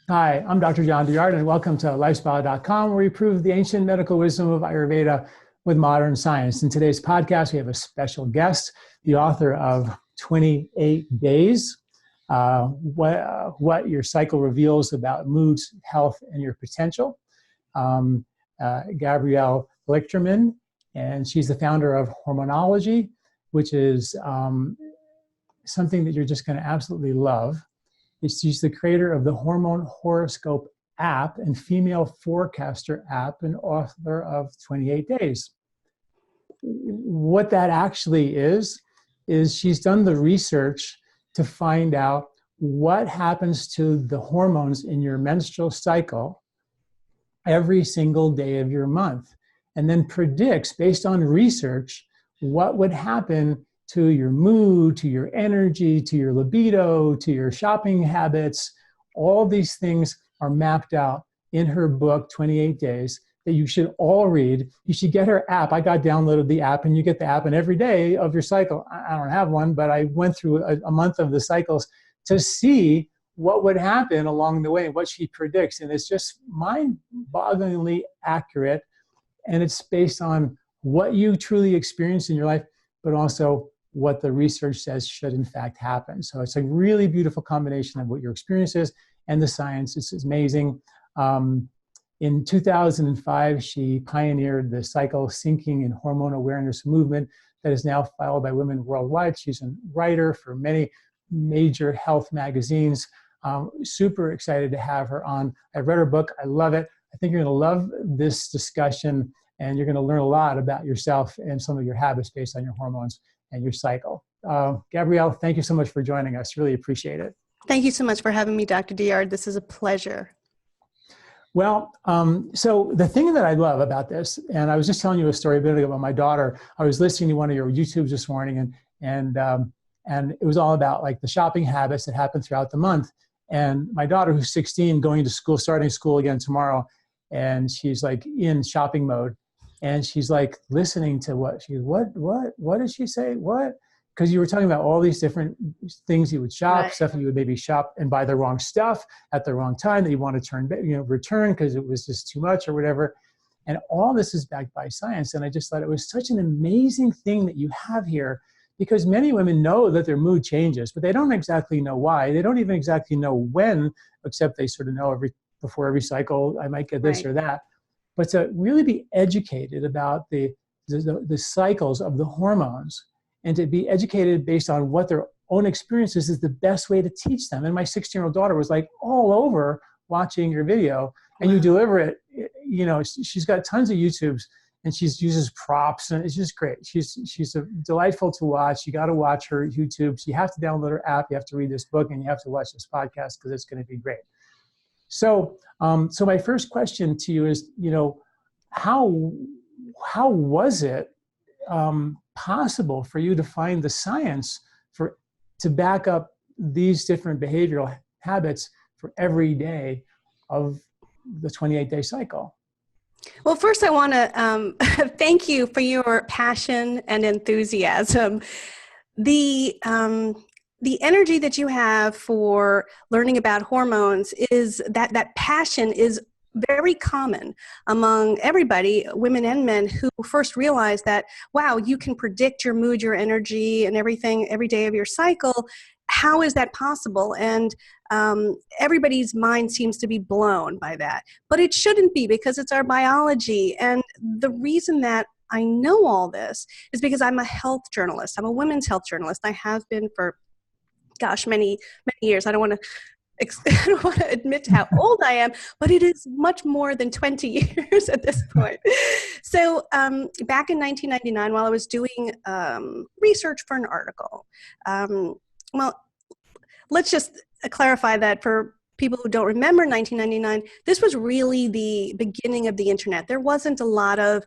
Hi, I'm Dr. John Douillard, and welcome to LifeSpa.com, where we prove the ancient medical wisdom of Ayurveda with modern science. In today's podcast, we have a special guest, the author of 28 Days, what your cycle reveals about moods, health, and your potential. Gabrielle Lichterman, and she's the founder of Hormonology, which is something that you're just going to absolutely love. She's the creator of the Hormone Horoscope app and Female Forecaster app and author of 28 Days. What that actually is she's done the research to find out what happens to the hormones in your menstrual cycle every single day of your month, and then predicts, based on research, what would happen to your mood, to your energy, to your libido, to your shopping habits. All these things are mapped out in her book, 28 Days, that you should all read. You should get her app. I got downloaded the app, and you get the app, and every day of your cycle, I don't have one, but I went through a month of the cycles to see what would happen along the way and what she predicts. And it's just mind-bogglingly accurate. And it's based on what you truly experience in your life, but also what the research says should in fact happen. So it's a really beautiful combination of what your experience is and the science. It's amazing. In 2005, she pioneered the cycle syncing and hormone awareness movement that is now followed by women worldwide. She's a writer for many major health magazines. Super excited to have her on. I read her book. I love it. I think you're going to love this discussion, and you're going to learn a lot about yourself and some of your habits based on your hormones and your cycle. Gabrielle, thank you so much for joining us. Really appreciate it. Thank you so much for having me, Dr. Douillard. This is a pleasure. Well, so the thing that I love about this, and I was just telling you a story a bit ago about my daughter. I was listening to one of your YouTubes this morning, and it was all about like the shopping habits that happen throughout the month. And my daughter, who's 16, going to school, starting school again tomorrow, and she's like in shopping mode. And she's like listening to what did she say? What? Because you were talking about all these different things you would shop, right. Stuff you would maybe shop and buy the wrong stuff at the wrong time that you want to return because it was just too much or whatever. And all this is backed by science. And I just thought it was such an amazing thing that you have here, because many women know that their mood changes, but they don't exactly know why. They don't even exactly know when, except they sort of know before every cycle, I might get this right. Or that. But to really be educated about the cycles of the hormones, and to be educated based on what their own experiences is the best way to teach them. And my 16-year-old daughter was like all over watching your video, and you deliver it. You know, she's got tons of YouTubes, and she uses props, and it's just great. She's delightful to watch. You got to watch her YouTube. You have to download her app. You have to read this book, and you have to watch this podcast because it's going to be great. So my first question to you is, how was it possible for you to find the science to back up these different behavioral habits for every day of the 28-day cycle? Well, first I want to thank you for your passion and enthusiasm. The energy that you have for learning about hormones is that passion is very common among everybody, women and men, who first realize that, wow, you can predict your mood, your energy, and everything every day of your cycle. How is that possible? And everybody's mind seems to be blown by that. But it shouldn't be, because it's our biology. And the reason that I know all this is because I'm a health journalist. I'm a women's health journalist. I have been for, many years. I don't want to admit how old I am, but it is much more than 20 years at this point. So back in 1999, while I was doing research for an article, well, let's just clarify that for people who don't remember 1999, this was really the beginning of the internet. There wasn't a lot of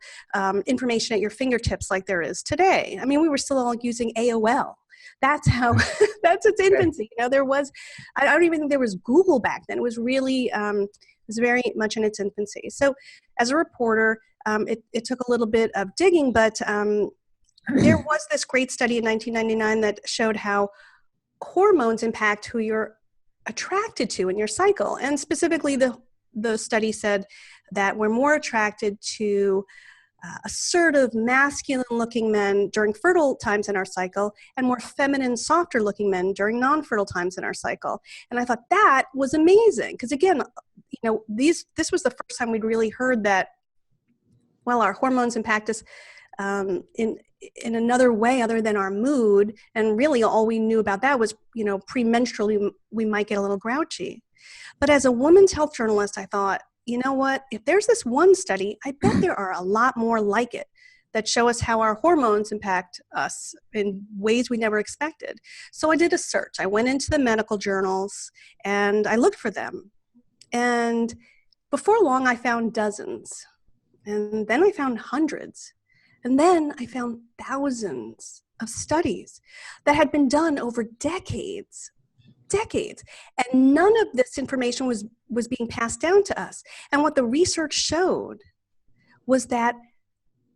information at your fingertips like there is today. I mean, we were still all using AOL. That's how, that's its infancy. There was, I don't even think there was Google back then. It was really, it was very much in its infancy. So as a reporter, it took a little bit of digging, but there was this great study in 1999 that showed how hormones impact who your attracted to in your cycle. And specifically, the study said that we're more attracted to assertive, masculine-looking men during fertile times in our cycle, and more feminine, softer-looking men during non-fertile times in our cycle. And I thought that was amazing, because again, this was the first time we'd really heard that, well, our hormones impact us in another way other than our mood. And really all we knew about that was, premenstrually, we might get a little grouchy. But as a woman's health journalist, I thought, you know what, if there's this one study, I bet there are a lot more like it that show us how our hormones impact us in ways we never expected. So I did a search. I went into the medical journals and I looked for them. And before long, I found dozens. And then I found hundreds. And then I found thousands of studies that had been done over decades. And none of this information was being passed down to us. And what the research showed was that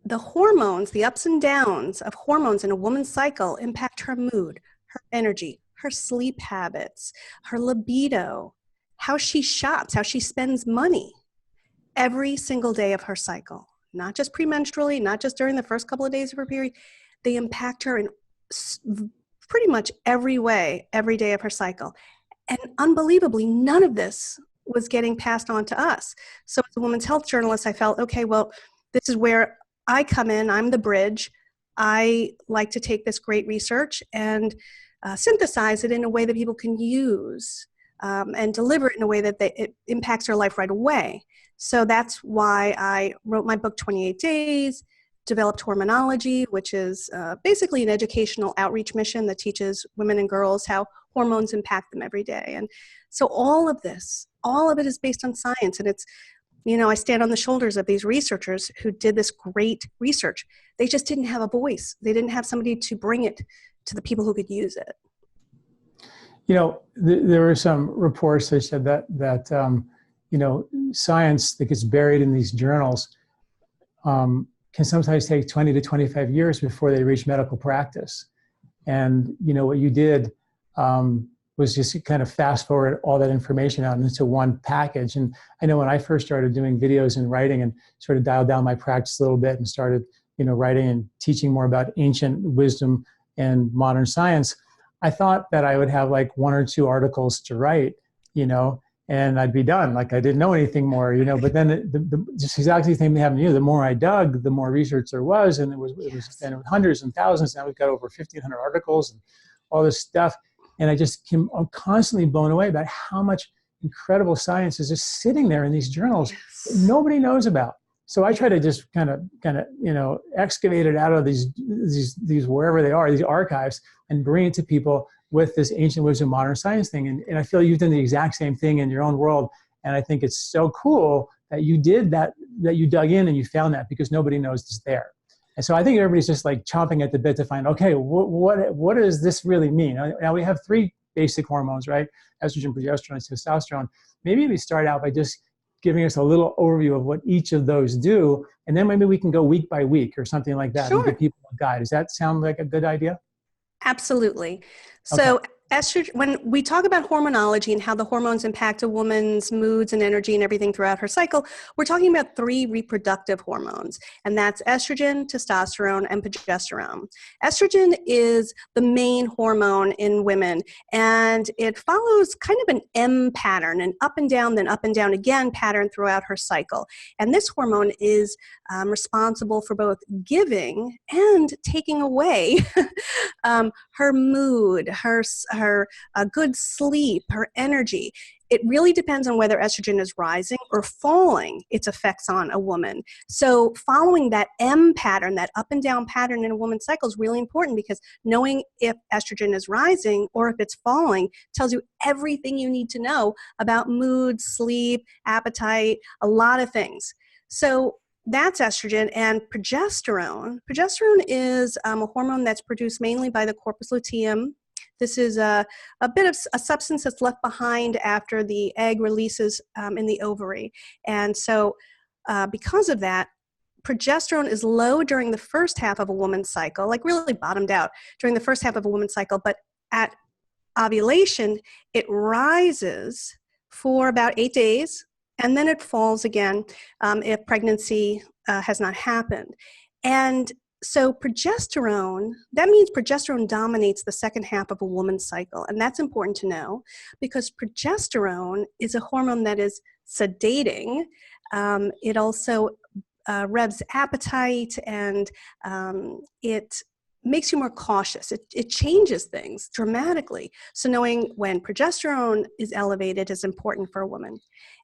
the hormones, the ups and downs of hormones in a woman's cycle impact her mood, her energy, her sleep habits, her libido, how she shops, how she spends money every single day of her cycle. Not just premenstrually, not just during the first couple of days of her period. They impact her in pretty much every way, every day of her cycle. And unbelievably, none of this was getting passed on to us. So as a women's health journalist, I felt, okay, well, this is where I come in. I'm the bridge. I like to take this great research and synthesize it in a way that people can use and deliver it in a way that it impacts their life right away. So that's why I wrote my book, 28 Days, developed Hormonology, which is basically an educational outreach mission that teaches women and girls how hormones impact them every day. And so all of it is based on science. And it's, I stand on the shoulders of these researchers who did this great research. They just didn't have a voice. They didn't have somebody to bring it to the people who could use it. There were some reports that said that science that gets buried in these journals can sometimes take 20 to 25 years before they reach medical practice. And, what you did was just kind of fast forward all that information out into one package. And I know when I first started doing videos and writing and sort of dialed down my practice a little bit and started, writing and teaching more about ancient wisdom and modern science, I thought that I would have like one or two articles to write, and I'd be done. Like I didn't know anything more, but then just exactly the same thing happened to you. The more I dug, the more research there was, and it was hundreds and thousands. Now we've got over 1,500 articles and all this stuff. And I'm constantly blown away about how much incredible science is just sitting there in these journals that nobody knows about. So I try to just kind of excavate it out of these wherever they are, these archives, and bring it to people with this ancient wisdom, modern science thing. And I feel you've done the exact same thing in your own world. And I think it's so cool that you did that you dug in and you found that, because nobody knows it's there. And so I think everybody's just like chomping at the bit to find, okay, what does this really mean? Now we have three basic hormones, right? Estrogen, progesterone, and testosterone. Maybe we start out by just giving us a little overview of what each of those do. And then maybe we can go week by week or something like that. Sure. And give people a guide. Does that sound like a good idea? Absolutely. So Okay. estrogen, when we talk about hormonology and how the hormones impact a woman's moods and energy and everything throughout her cycle, we're talking about three reproductive hormones, and that's estrogen, testosterone, and progesterone. Estrogen is the main hormone in women, and it follows kind of an M pattern, an up and down, then up and down again pattern throughout her cycle. And this hormone is responsible for both giving and taking away her mood, her good sleep, her energy. It really depends on whether estrogen is rising or falling, its effects on a woman. So following that M pattern, that up and down pattern in a woman's cycle is really important, because knowing if estrogen is rising or if it's falling tells you everything you need to know about mood, sleep, appetite, a lot of things. So that's estrogen. And progesterone. Progesterone is a hormone that's produced mainly by the corpus luteum. This is a bit of a substance that's left behind after the egg releases in the ovary. And so because of that, progesterone is low during the first half of a woman's cycle, like really bottomed out during the first half of a woman's cycle, but at ovulation, it rises for about 8 days, and then it falls again if pregnancy has not happened. And so progesterone, that means progesterone dominates the second half of a woman's cycle. And that's important to know because progesterone is a hormone that is sedating. It also revs appetite, and it makes you more cautious. It changes things dramatically. So knowing when progesterone is elevated is important for a woman.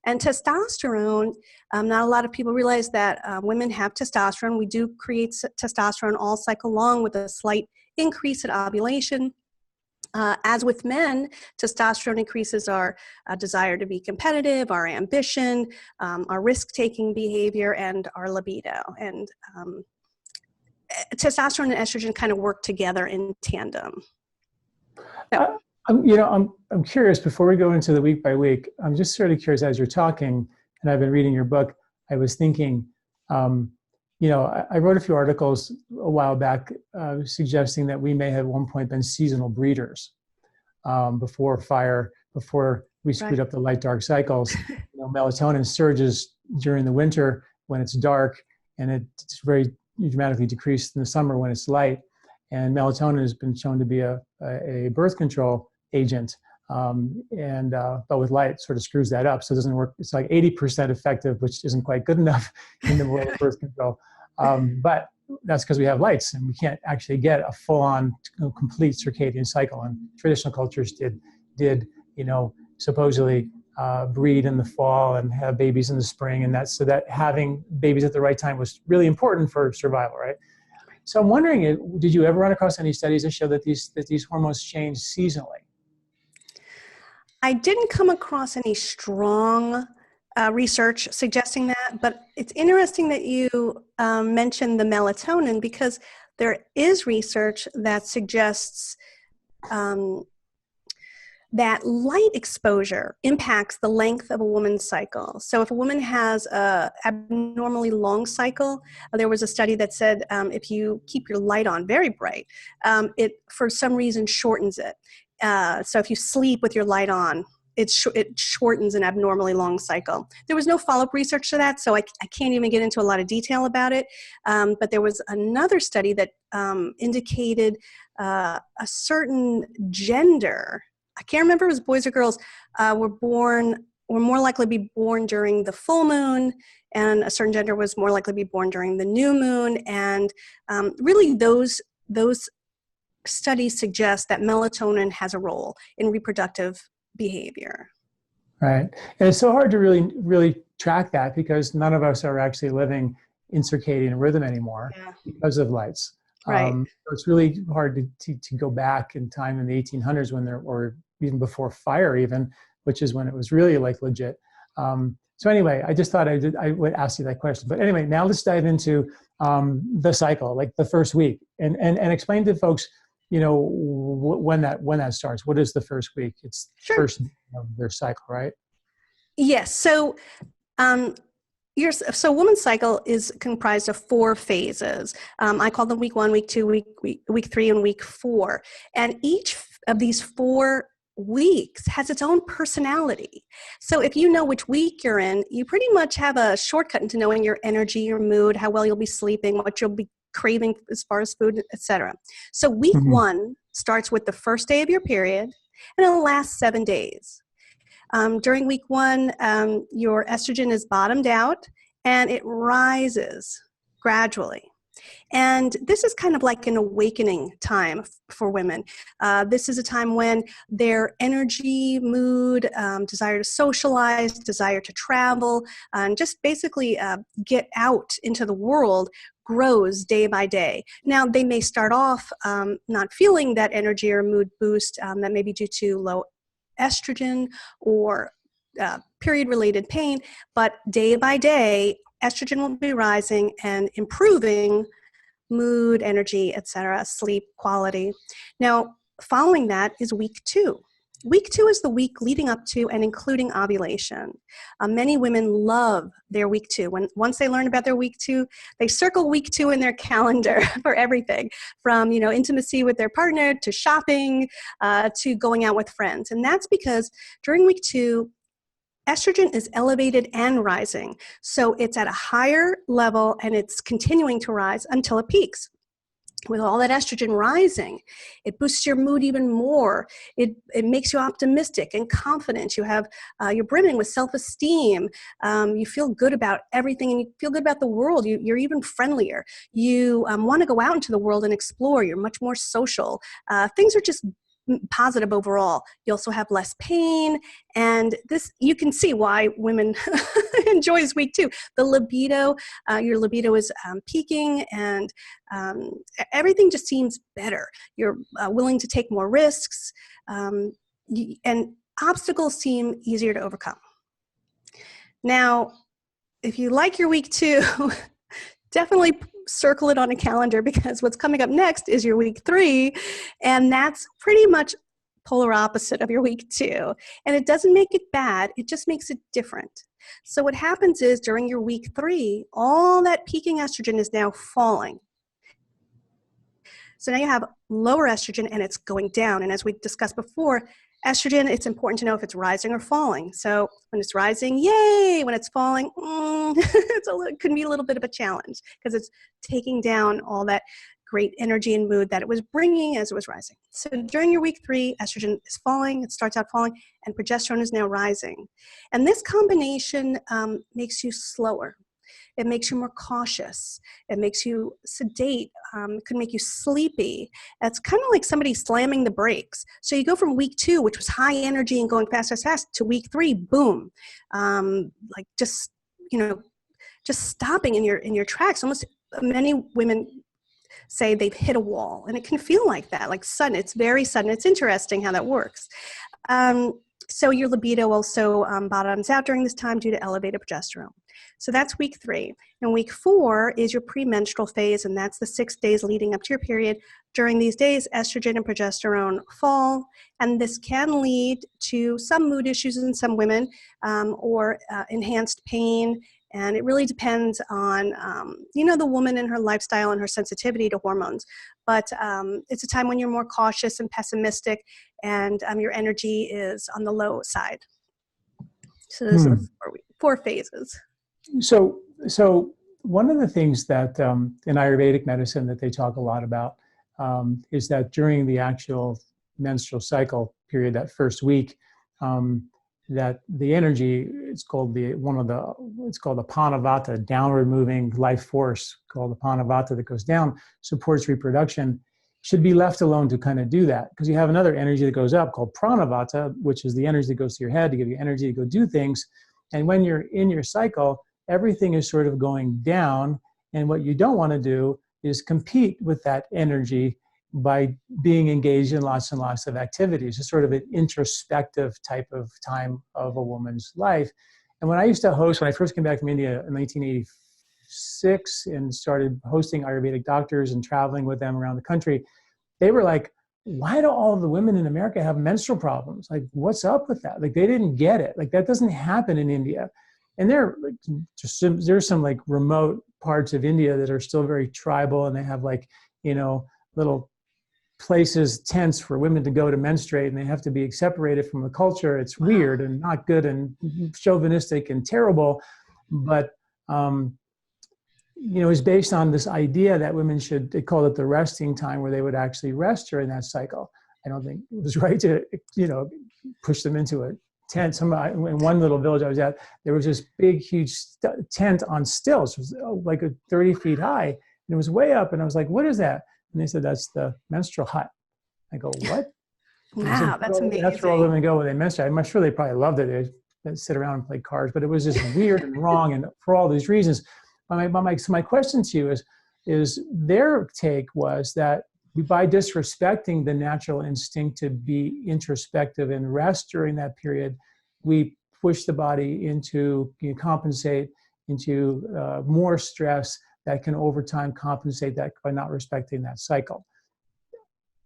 And testosterone, not a lot of people realize that women have testosterone. We do create testosterone all cycle long with a slight increase at ovulation. As with men, testosterone increases our desire to be competitive, our ambition, our risk-taking behavior, and our libido. And testosterone and estrogen kind of work together in tandem. So, I'm curious, before we go into the week by week, I'm just sort of curious as you're talking, and I've been reading your book, I was thinking, I wrote a few articles a while back suggesting that we may have at one point been seasonal breeders before we screwed up the light-dark cycles. Melatonin surges during the winter when it's dark, and it's very dramatically decreased in the summer when it's light. And melatonin has been shown to be a birth control agent, but with light, it sort of screws that up. So it doesn't work. It's like 80% effective, which isn't quite good enough in the world of birth control. But that's because we have lights, and we can't actually get a full-on, complete circadian cycle. And traditional cultures did supposedly breed in the fall and have babies in the spring, and so that having babies at the right time was really important for survival, right? So I'm wondering, did you ever run across any studies that show that these hormones change seasonally? I didn't come across any strong research suggesting that, but it's interesting that you mentioned the melatonin, because there is research that suggests that light exposure impacts the length of a woman's cycle. So if a woman has an abnormally long cycle, there was a study that said if you keep your light on very bright, it for some reason shortens it. So if you sleep with your light on, it shortens an abnormally long cycle. There was no follow-up research to that, so I can't even get into a lot of detail about it. But there was another study that indicated a certain gender, I can't remember if it was boys or girls, were more likely to be born during the full moon, and a certain gender was more likely to be born during the new moon. And really those studies suggest that melatonin has a role in reproductive behavior. Right. And it's so hard to really track that, because none of us are actually living in circadian rhythm anymore because of lights. Right. So it's really hard to go back in time in the 1800s or even before fire even, which is when it was really like legit. So anyway, I just thought I would ask you that question. But anyway, now let's dive into the cycle, like the first week, and explain to folks, when that starts. What is the first week? It's the first of their cycle, right? Yes. So woman's cycle is comprised of 4 phases. I call them week 1, week 2, week 3, and week 4. And each of these 4 weeks has its own personality. So if you know which week you're in, you pretty much have a shortcut into knowing your energy, your mood, how well you'll be sleeping, what you'll be craving as far as food, etc. So week 1 starts with the first day of your period, and it'll last 7 days. During week 1, your estrogen is bottomed out, and it rises gradually. And this is kind of like an awakening time for women. This is a time when their energy, mood, desire to socialize, desire to travel, and just basically get out into the world grows day by day. Now, they may start off not feeling that energy or mood boost that may be due to low estrogen or period-related pain, but day by day, estrogen will be rising and improving mood, energy, etc., sleep quality. Now, following that is week 2. Week 2 is the week leading up to and including ovulation. Many women love their week 2. Once they learn about their week 2, they circle week 2 in their calendar for everything, from intimacy with their partner to shopping to going out with friends. And that's because during week 2, estrogen is elevated and rising. So it's at a higher level and it's continuing to rise until it peaks. With all that estrogen rising, it boosts your mood even more. It makes you optimistic and confident. You're brimming with self-esteem. You feel good about everything, and you feel good about the world. You're even friendlier. You want to go out into the world and explore. You're much more social. Things are just positive overall. You also have less pain, and this, you can see why women enjoys week 2. The libido, your libido is peaking, and everything just seems better. You're willing to take more risks, and obstacles seem easier to overcome. Now, if you like your week 2, definitely circle it on a calendar, because what's coming up next is your week 3, and that's pretty much polar opposite of your week 2. And it doesn't make it bad, it just makes it different. So what happens is during your week 3, all that peaking estrogen is now falling. So now you have lower estrogen and it's going down. And as we discussed before, estrogen, it's important to know if it's rising or falling. So when it's rising, yay! When it's falling, it can be a little bit of a challenge, because it's taking down all that great energy and mood that it was bringing as it was rising. So during your week 3, estrogen is falling, it starts out falling, and progesterone is now rising. And this combination makes you slower. It makes you more cautious. It makes you sedate. It can make you sleepy. It's kind of like somebody slamming the brakes. So you go from week 2, which was high energy and going fast, fast, fast, to week 3, boom, like just stopping in your tracks. Almost, many women say they've hit a wall, and it can feel like that, like sudden. It's very sudden. It's interesting how that works. So your libido also bottoms out during this time due to elevated progesterone. So that's week 3. And week 4 is your premenstrual phase, and that's the 6 days leading up to your period. During these days, estrogen and progesterone fall, and this can lead to some mood issues in some women, or enhanced pain. And it really depends on, the woman and her lifestyle and her sensitivity to hormones. But it's a time when you're more cautious and pessimistic, and your energy is on the low side. So those are the 4 phases. So one of the things that in Ayurvedic medicine that they talk a lot about is that during the actual menstrual cycle period, that first week, that the energy, it's called the Panavata, downward moving life force, called the Panavata, that goes down, supports reproduction, should be left alone to kind of do that. Because you have another energy that goes up called Pranavata, which is the energy that goes to your head to give you energy to go do things. And when you're in your cycle, everything is sort of going down. And what you don't want to do is compete with that energy by being engaged in lots and lots of activities. It's sort of an introspective type of time of a woman's life. And when I first came back from India in 1986 and started hosting Ayurvedic doctors and traveling with them around the country, they were like, why do all of the women in America have menstrual problems? Like, what's up with that? Like, they didn't get it. Like, that doesn't happen in India. And there's some like remote parts of India that are still very tribal, and they have like, little places, tents for women to go to menstruate, and they have to be separated from the culture. It's weird and not good and chauvinistic and terrible, but is based on this idea that women they call it the resting time, where they would actually rest during that cycle. I don't think it was right to push them into a tent. In one little village I was at, there was this big, huge tent on stilts. It was like 30 feet high, and it was way up. And I was like, "What is that?" And they said, "That's the menstrual hut." I go, "What?" Wow, that's amazing. That's where all women go when they menstruate. I'm sure they probably loved it. They sit around and play cards, but it was just weird and wrong, and for all these reasons. So my question to you is their take was that by disrespecting the natural instinct to be introspective and rest during that period, we push the body into compensate into more stress that can over time compensate that by not respecting that cycle.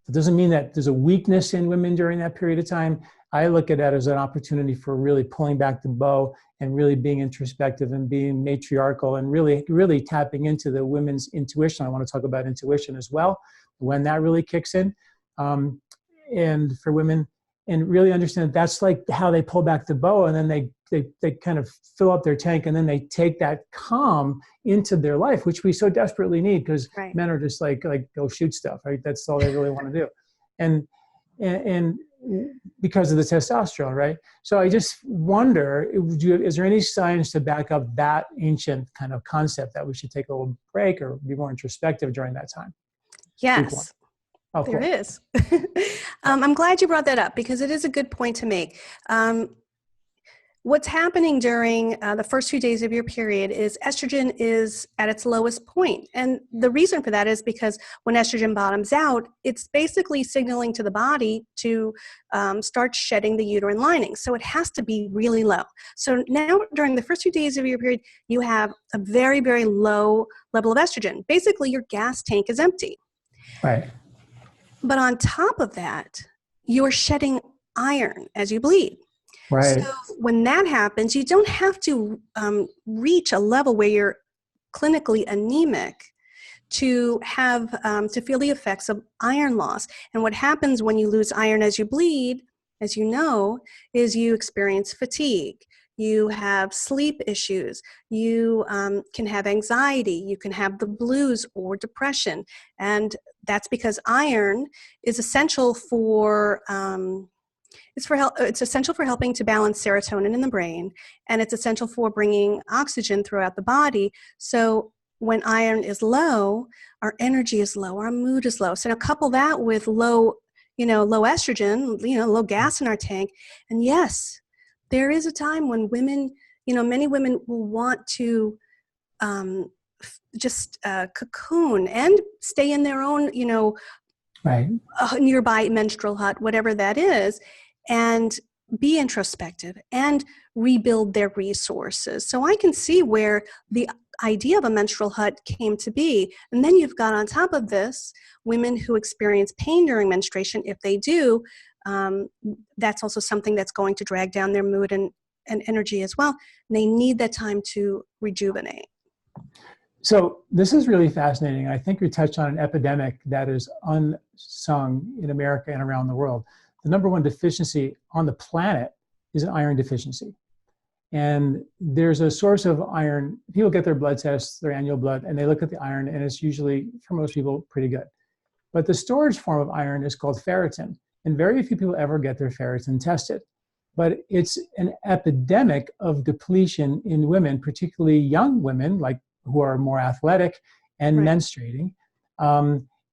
It doesn't mean that there's a weakness in women during that period of time. I look at that as an opportunity for really pulling back the bow and really being introspective and being matriarchal and really tapping into the women's intuition. I want to talk about intuition as well, when that really kicks in. And for women, and really understand that's like how they pull back the bow, and then they kind of fill up their tank, and then they take that calm into their life, which we so desperately need, because Right. men are just like go shoot stuff, right? That's all they really want to do. And because of the testosterone, right? So I just wonder, is there any science to back up that ancient kind of concept that we should take a little break or be more introspective during that time? Yes. Oh, There cool. is. I'm glad you brought that up, because it is a good point to make. What's happening during the first few days of your period is estrogen is at its lowest point. And the reason for that is because when estrogen bottoms out, it's basically signaling to the body to start shedding the uterine lining. So it has to be really low. So now during the first few days of your period, you have a very, very low level of estrogen. Basically, your gas tank is empty. Right. But on top of that, you're shedding iron as you bleed. Right. So when that happens, you don't have to reach a level where you're clinically anemic to have to feel the effects of iron loss. And what happens when you lose iron as you bleed, as you know, is you experience fatigue. You have sleep issues. You can have anxiety. You can have the blues or depression. And that's because iron is essential for it's essential for helping to balance serotonin in the brain, and it's essential for bringing oxygen throughout the body. So when iron is low, our energy is low, our mood is low. So now couple that with low estrogen, low gas in our tank. And yes, there is a time when women, many women will want to just cocoon and stay in their own, Right. nearby menstrual hut, whatever that is, and be introspective and rebuild their resources. So I can see where the idea of a menstrual hut came to be. And then you've got on top of this, women who experience pain during menstruation. If they do, that's also something that's going to drag down their mood and energy as well. And they need that time to rejuvenate. So this is really fascinating. I think we touched on an epidemic that is unsung in America and around the world. The number one deficiency on the planet is an iron deficiency. And there's a source of iron. People get their blood tests, their annual blood, and they look at the iron, and it's usually, for most people, pretty good. But the storage form of iron is called ferritin, and very few people ever get their ferritin tested. But it's an epidemic of depletion in women, particularly young women, like who are more athletic and Right. menstruating.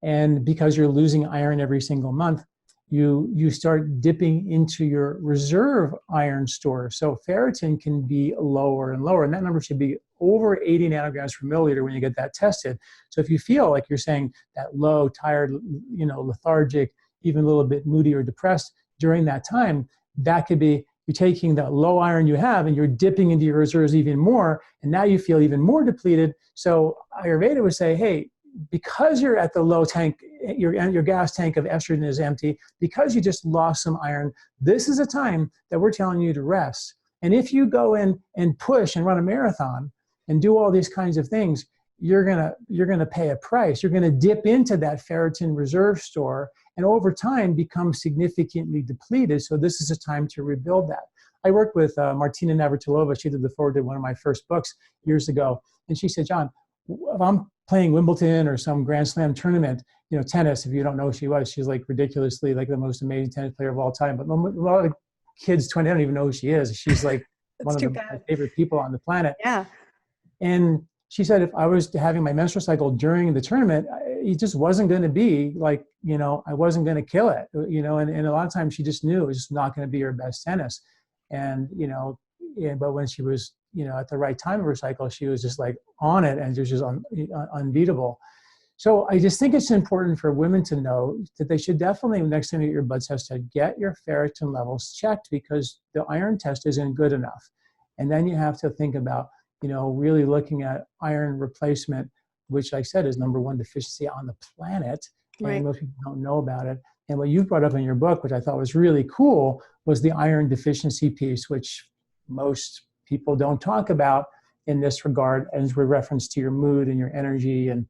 And because you're losing iron every single month, you start dipping into your reserve iron store. So ferritin can be lower and lower, and that number should be over 80 nanograms per milliliter when you get that tested. So if you feel like you're saying that low, tired, lethargic, even a little bit moody or depressed during that time, that could be you're taking the low iron you have and you're dipping into your reserves even more, and now you feel even more depleted. So Ayurveda would say, hey, because you're at the low tank, your gas tank of estrogen is empty, because you just lost some iron, this is a time that we're telling you to rest. And if you go in and push and run a marathon and do all these kinds of things, you're gonna pay a price. You're gonna dip into that ferritin reserve store and over time become significantly depleted. So this is a time to rebuild that. I worked with Martina Navratilova. She did the forward to one of my first books years ago. And she said, John, if I'm playing Wimbledon or some Grand Slam tournament, tennis, if you don't know who she was, she's like ridiculously like the most amazing tennis player of all time. But a lot of kids, 20, don't even know who she is. She's like one of my favorite people on the planet. Yeah. And she said, if I was having my menstrual cycle during the tournament, it just wasn't going to be like, I wasn't going to kill it, and a lot of times she just knew it was just not going to be her best tennis. And, but when she was, at the right time of her cycle, she was just like on it and just unbeatable. So I just think it's important for women to know that they should definitely, next time you get your blood test, get your ferritin levels checked, because the iron test isn't good enough. And then you have to think about, really looking at iron replacement, which, like I said, is number one deficiency on the planet. and Right. most people don't know about it. And what you brought up in your book, which I thought was really cool, was the iron deficiency piece, which most people don't talk about in this regard, as with reference to your mood and your energy and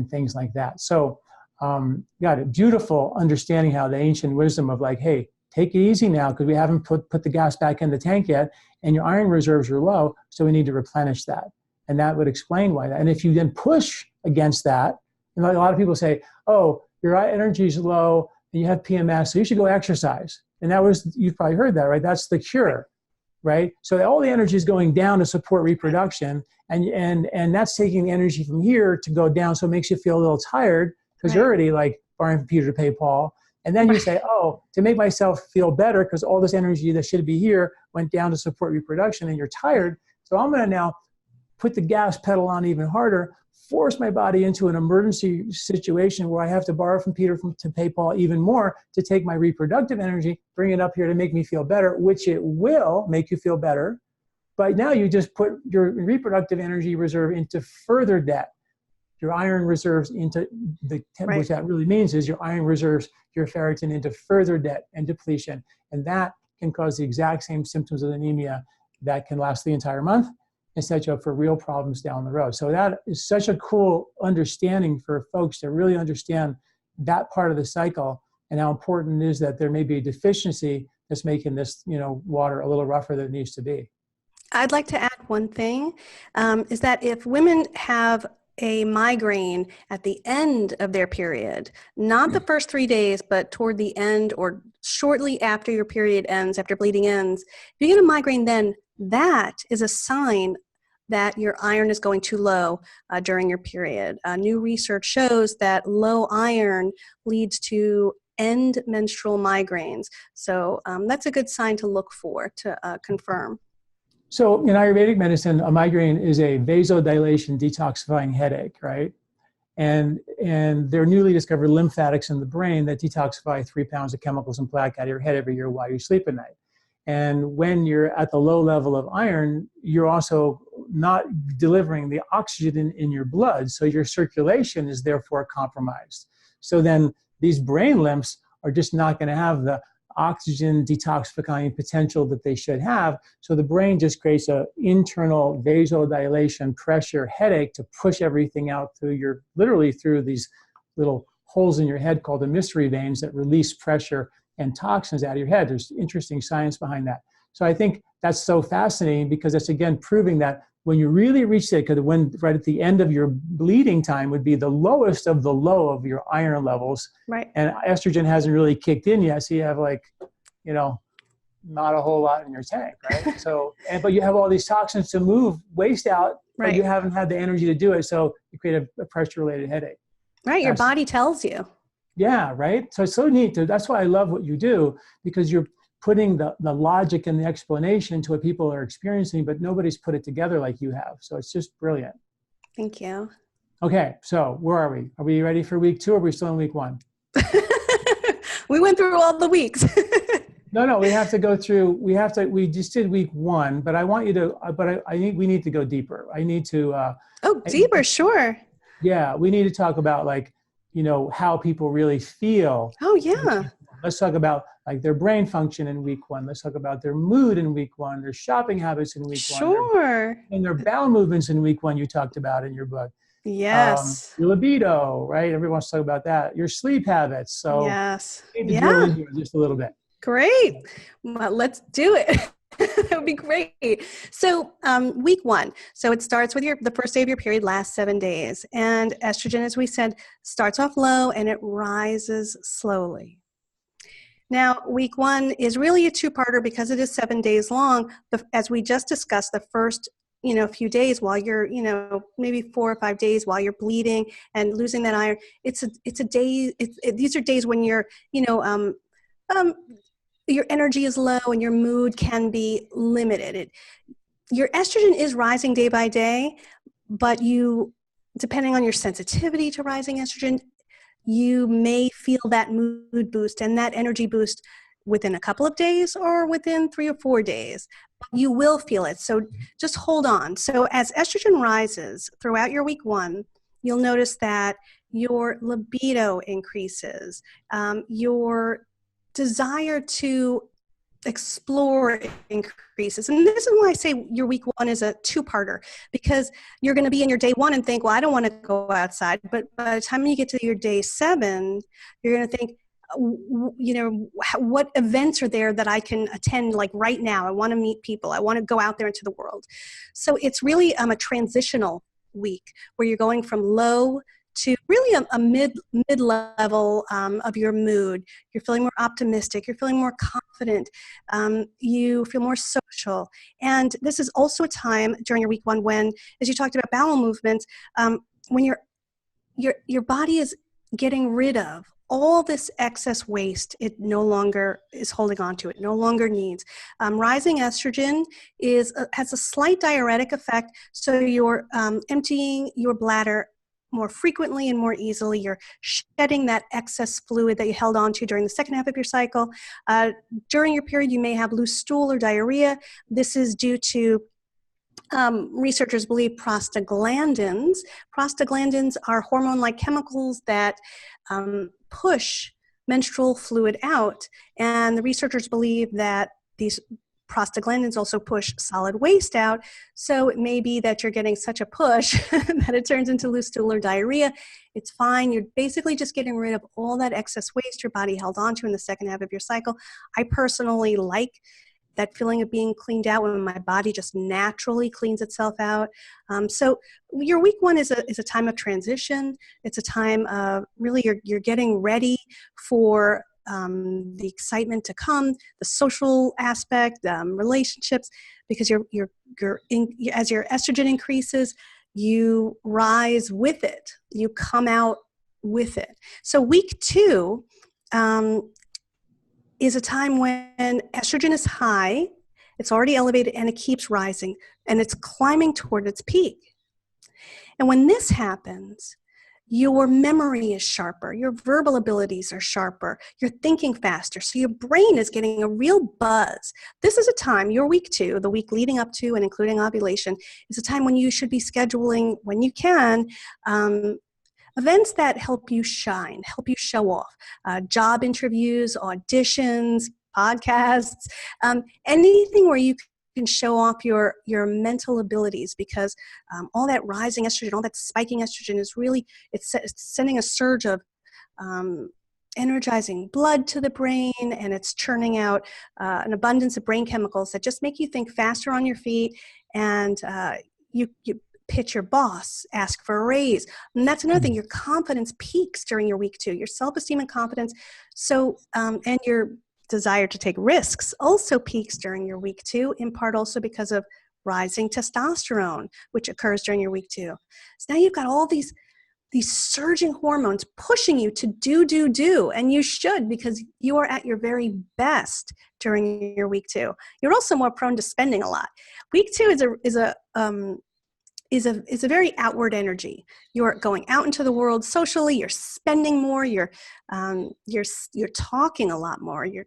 things like that. So, got a beautiful understanding how the ancient wisdom of like, hey, take it easy now because we haven't put the gas back in the tank yet, and your iron reserves are low, so we need to replenish that. And that would explain why that. And if you then push against that, and a lot of people say, oh, your energy is low and you have PMS, so you should go exercise. And that was, you've probably heard that, right? That's the cure, right? So all the energy is going down to support reproduction, and that's taking the energy from here to go down, so it makes you feel a little tired because you're already like borrowing from Peter to pay Paul. And then you say, oh, to make myself feel better, because all this energy that should be here went down to support reproduction and you're tired, so I'm going to now put the gas pedal on even harder, force my body into an emergency situation where I have to borrow from Peter to pay Paul even more to take my reproductive energy, bring it up here to make me feel better, which it will make you feel better. But now you just put your reproductive energy reserve into further debt. Your iron reserves into which that really means is your iron reserves your ferritin into further debt and depletion. And that can cause the exact same symptoms of anemia that can last the entire month and set you up for real problems down the road. So that is such a cool understanding for folks to really understand that part of the cycle and how important it is that there may be a deficiency that's making this, water a little rougher than it needs to be. I'd like to add one thing, is that if women have a migraine at the end of their period, not the first 3 days, but toward the end or shortly after your period ends, after bleeding ends, if you get a migraine then, that is a sign that your iron is going too low during your period. New research shows that low iron leads to end menstrual migraines. So that's a good sign to look for, to confirm. So in Ayurvedic medicine, a migraine is a vasodilation detoxifying headache, right? And there are newly discovered lymphatics in the brain that detoxify 3 pounds of chemicals and plaque out of your head every year while you sleep at night. And when you're at the low level of iron, you're also not delivering the oxygen in your blood. So your circulation is therefore compromised. So then these brain lymphs are just not going to have the oxygen detoxifying potential that they should have. So the brain just creates an internal vasodilation pressure headache to push everything out literally through these little holes in your head called the mystery veins that release pressure and toxins out of your head. There's interesting science behind that. So I think that's so fascinating because it's again proving that when you really reach it, because when right at the end of your bleeding time would be the lowest of the low of your iron levels, right? And estrogen hasn't really kicked in yet, so you have not a whole lot in your tank, right? So, but you have all these toxins to move waste out, but you haven't had the energy to do it, so you create a pressure-related headache. Right, your body tells you. Yeah, right. So it's so neat. That's why I love what you do, because you're putting the logic and the explanation to what people are experiencing, but nobody's put it together like you have. So it's just brilliant. Thank you. Okay, so where are we? Are we ready for week 2 or are we still in week 1? We went through all the weeks. No, we have to go through, we just did week 1, but I want you to, we need to go deeper. I need to. Deeper, sure. Yeah, we need to talk about how people really feel. Oh, yeah. Let's talk about their brain function in week 1. Let's talk about their mood in week 1, their shopping habits in week 1. Sure. And their bowel movements in week 1 you talked about in your book. Yes. Your libido, right? Everyone wants to talk about that. Your sleep habits. So yes. We need to drill in here just a little bit. Great. Well, let's do it. That would be great. So week 1. So it starts with the first day of your period, lasts 7 days. And estrogen, as we said, starts off low and it rises slowly. Now, week 1 is really a 2-parter because it is 7 days long. As we just discussed, the first few days while you're, maybe 4 or 5 days while you're bleeding and losing that iron, it's a day. These are days when you're, your energy is low and your mood can be limited. Your estrogen is rising day by day, but depending on your sensitivity to rising estrogen, you may feel that mood boost and that energy boost within a couple of days or within 3 or 4 days. You will feel it. So just hold on. So as estrogen rises throughout your week 1, you'll notice that your libido increases, your desire to explore increases. And this is why I say your week one is a two-parter, because you're going to be in your day one and think, well, I don't want to go outside. But by the time you get to your day 7, you're going to think, what events are there that I can attend like right now? I want to meet people. I want to go out there into the world. So it's really a transitional week where you're going from low to really a mid-level of your mood. You're feeling more optimistic. You're feeling more confident. You feel more social. And this is also a time during your week one when, as you talked about bowel movements, when your body is getting rid of all this excess waste it no longer is holding on to, it no longer needs. Rising estrogen has a slight diuretic effect, so you're emptying your bladder more frequently and more easily. You're shedding that excess fluid that you held on to during the second half of your cycle. During your period, you may have loose stool or diarrhea. This is due to researchers believe prostaglandins. Prostaglandins are hormone-like chemicals that push menstrual fluid out, and the researchers believe that these prostaglandins also push solid waste out, so it may be that you're getting such a push that it turns into loose stool or diarrhea. It's fine. You're basically just getting rid of all that excess waste your body held onto in the second half of your cycle. I personally like that feeling of being cleaned out when my body just naturally cleans itself out. So your week one is a time of transition. It's a time of really you're getting ready for the excitement to come, the social aspect, relationships, because as your estrogen increases, you rise with it. You come out with it. So week 2 is a time when estrogen is high, it's already elevated, and it keeps rising, and it's climbing toward its peak. And when this happens, your memory is sharper, your verbal abilities are sharper, you're thinking faster, so your brain is getting a real buzz. This is a time, your week 2, the week leading up to and including ovulation, is a time when you should be scheduling, when you can, events that help you shine, help you show off. Job interviews, auditions, podcasts, anything where you can show off your mental abilities, because all that rising estrogen, all that spiking estrogen is really, it's sending a surge of energizing blood to the brain, and it's churning out an abundance of brain chemicals that just make you think faster on your feet, and you pitch your boss, ask for a raise. And that's another thing, your confidence peaks during your week 2, your self-esteem and confidence. So, and your desire to take risks also peaks during your week 2, in part also because of rising testosterone, which occurs during your week 2. So now you've got all these surging hormones pushing you to do, and you should, because you are at your very best during your week 2. You're also more prone to spending a lot. Week 2 is a very outward energy. You're going out into the world socially. You're spending more. You're talking a lot more. You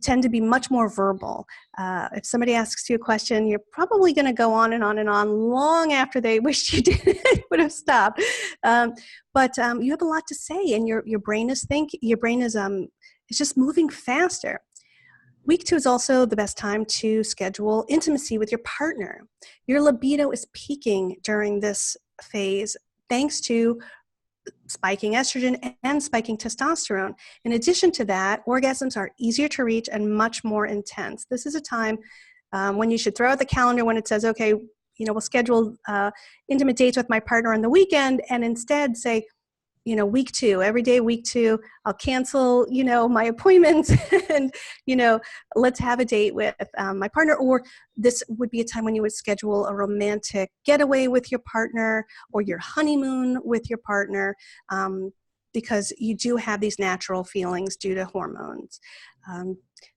tend to be much more verbal. If somebody asks you a question, you're probably going to go on and on and on long after they wished you would have stopped. But you have a lot to say, and your brain is it's just moving faster. Week 2 is also the best time to schedule intimacy with your partner. Your libido is peaking during this phase thanks to spiking estrogen and spiking testosterone. In addition to that, orgasms are easier to reach and much more intense. This is a time when you should throw out the calendar when it says, okay, we'll schedule intimate dates with my partner on the weekend, and instead say, week 2, every day, week 2, I'll cancel, my appointments and, let's have a date with my partner. Or this would be a time when you would schedule a romantic getaway with your partner or your honeymoon with your partner, because you do have these natural feelings due to hormones.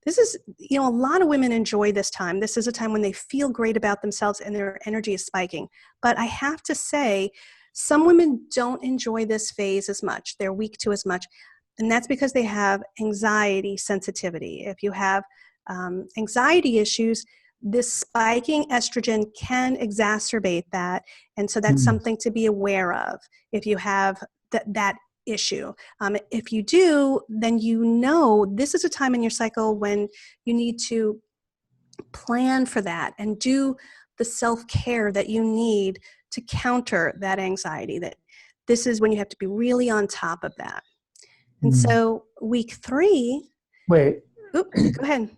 This is, a lot of women enjoy this time. This is a time when they feel great about themselves and their energy is spiking. But I have to say, some women don't enjoy this phase as much, their week 2 as much, and that's because they have anxiety sensitivity. If you have anxiety issues, this spiking estrogen can exacerbate that, and so that's something to be aware of. If you have that issue. If you do, then this is a time in your cycle when you need to plan for that and do the self-care that you need to counter that anxiety. That this is when you have to be really on top of that. And so week 3. Wait. Go ahead.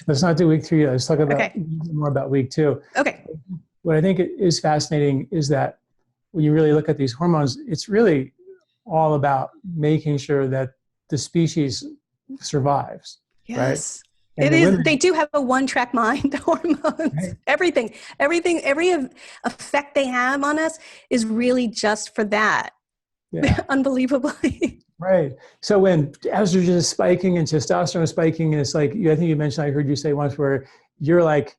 Let's not do week 3 yet. Let's talk about more about week 2. Okay. What I think is fascinating is that when you really look at these hormones, it's really all about making sure that the species survives. Yes. Right? It is. They do have a one-track mind, hormones. Right. Every effect they have on us is really just for that. Yeah. Unbelievably. Right. So when estrogen is spiking and testosterone is spiking, and it's like, I think you mentioned, I heard you say once, where you're like,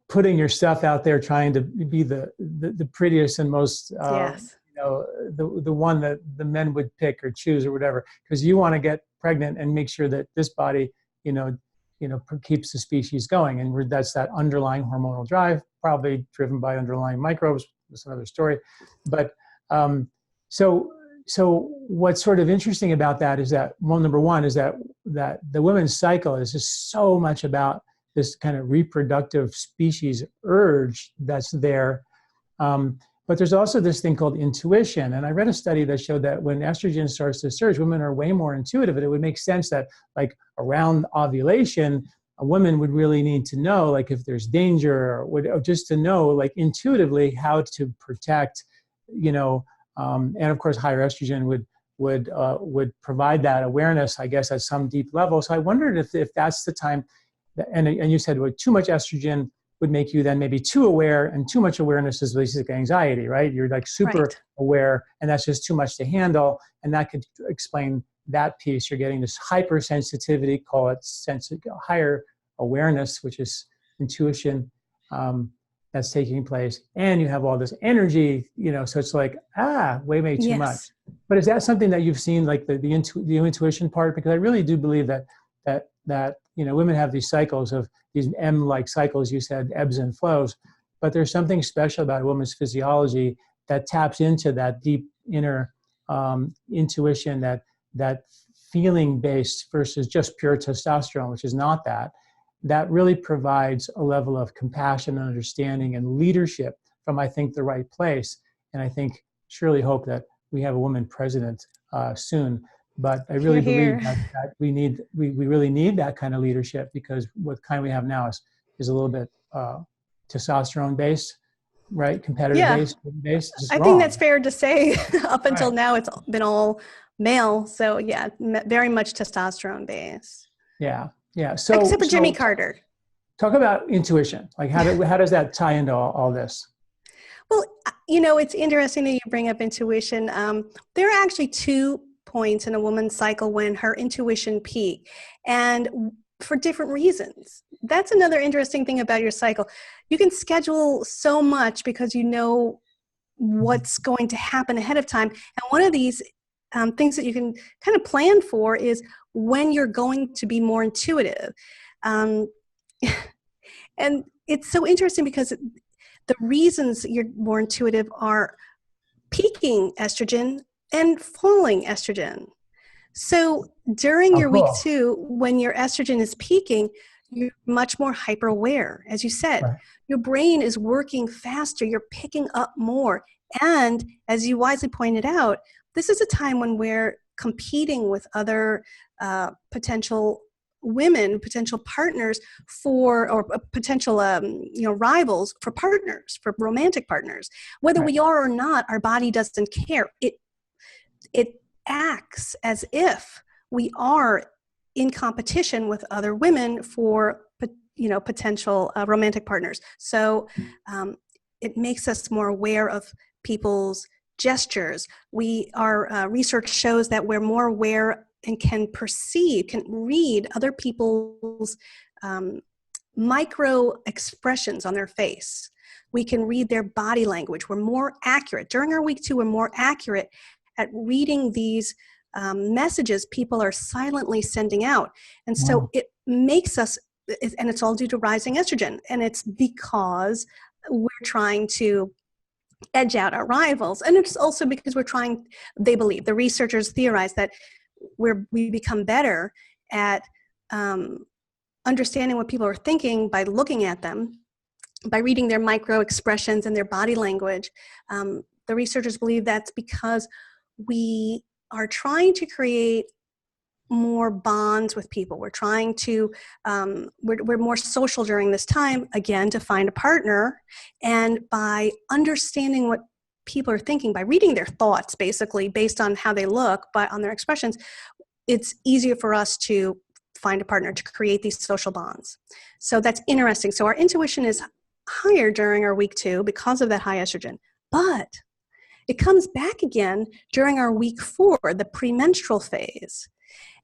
putting your stuff out there, trying to be the prettiest and most, yes. The one that the men would pick or choose or whatever, because you want to get pregnant and make sure that this body, keeps the species going. And that's that underlying hormonal drive, probably driven by underlying microbes. That's another story. But so what's sort of interesting about that is that, well, number one is that the women's cycle is just so much about this kind of reproductive species urge that's there. But there's also this thing called intuition. And I read a study that showed that when estrogen starts to surge, women are way more intuitive. And it would make sense that, like, around ovulation, a woman would really need to know, like, if there's danger, or just to know, like, intuitively how to protect, and of course, higher estrogen would provide that awareness, I guess, at some deep level. So I wondered if that's the time, and you said, well, too much estrogen would make you then maybe too aware, and too much awareness is basically anxiety, right? You're like super aware, and that's just too much to handle, and that could explain that piece. You're getting this hypersensitivity, call it higher awareness, which is intuition. That's taking place, and you have all this energy, so it's like, way too much. But is that something that you've seen, like the intuition part? Because I really do believe that women have these cycles of these M-like cycles, you said, ebbs and flows, but there's something special about a woman's physiology that taps into that deep inner intuition, that feeling based versus just pure testosterone, which is not that really provides a level of compassion and understanding and leadership from, I think, the right place. And I surely hope that we have a woman president soon. But I really believe that we really need that kind of leadership, because what kind we have now is a little bit testosterone based, right? Competitive based. I think that's fair to say. Up until now, it's been all male. So yeah, very much testosterone based. Yeah. Yeah. So except for Jimmy Carter. Talk about intuition. Like, how does that tie into all this? Well, it's interesting that you bring up intuition. There are actually 2 points in a woman's cycle when her intuition peak, and for different reasons. That's another interesting thing about your cycle. You can schedule so much because you know what's going to happen ahead of time. And one of these things that you can kind of plan for is when you're going to be more intuitive. And it's so interesting because the reasons you're more intuitive are peaking estrogen and falling estrogen. So during your week 2, when your estrogen is peaking, you're much more hyper aware. As you said, your brain is working faster, you're picking up more. And as you wisely pointed out, this is a time when we're competing with other potential women, potential partners or potential rivals for partners, for romantic partners. Whether we are or not, our body doesn't care. It acts as if we are in competition with other women for potential romantic partners. So it makes us more aware of people's gestures. Our research shows that we're more aware and can read other people's micro expressions on their face. We can read their body language. We're more accurate. During our week 2, we're more accurate at reading these messages people are silently sending out. And so it makes us, and it's all due to rising estrogen. And it's because we're trying to edge out our rivals. And it's also because they believe, the researchers theorize that we become better at understanding what people are thinking by looking at them, by reading their micro expressions and their body language. The researchers believe that's because we are trying to create more bonds with people. We're trying to, we're more social during this time, again, to find a partner. And by understanding what people are thinking, by reading their thoughts, basically, based on how they look, but on their expressions, it's easier for us to find a partner, to create these social bonds. So that's interesting. So our intuition is higher during our week 2 because of that high estrogen. But it comes back again during our week 4, the premenstrual phase.